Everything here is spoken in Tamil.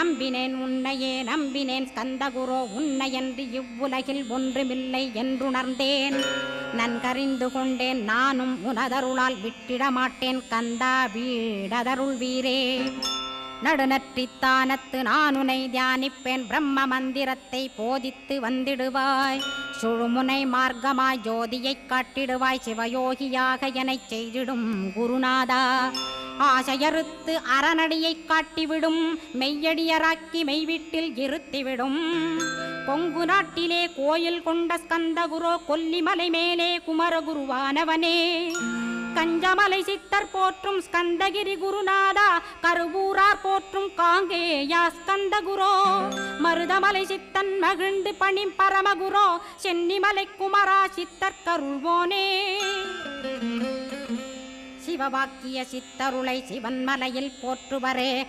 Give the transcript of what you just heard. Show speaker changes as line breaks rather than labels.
நம்பினேன் உன்னையே நம்பினேன் ஸ்கந்தகுரோ உன்னையன்றி இவ்வுலகில் ஒன்றுமில்லை என்றுணர்ந்தேன். நன்கறிந்து கொண்டேன் நானும் உனதருளால் விட்டிட மாட்டேன் கந்தா வீடதருள் வீரே. நடுநற்றித்தானத்து நானுனை தியானிப்பேன் பிரம்ம மந்திரத்தை போதித்து வந்திடுவாய். சுழுமுனை மார்க்கமாய் ஜோதியைக் காட்டிடுவாய் சிவயோகியாக எனச் செய்திடும் குருநாதா. ஆசையறுத்து அறநடியைக் காட்டிவிடும் மெய்யடியராக்கி மெய்வீட்டில் இருத்திவிடும். கொங்கு நாட்டிலே கோயில் கொண்ட ஸ்கந்தகுரோ கொல்லிமலை மேலே குமரகுருவானவனே. கஞ்சமலை சித்தர் போற்றும் ஸ்கந்தகிரி குருநாதா கருவூரார் போற்றும் காங்கேயா ஸ்கந்தகுரோ. மருதமலை சித்தன் மகிழ்ந்து பணி பரமகுரோ சென்னிமலை குமரா சித்தர் கருள்வோனே. சிவவாக்கிய சித்தருளை சிவன்மலையில் போற்றுவரே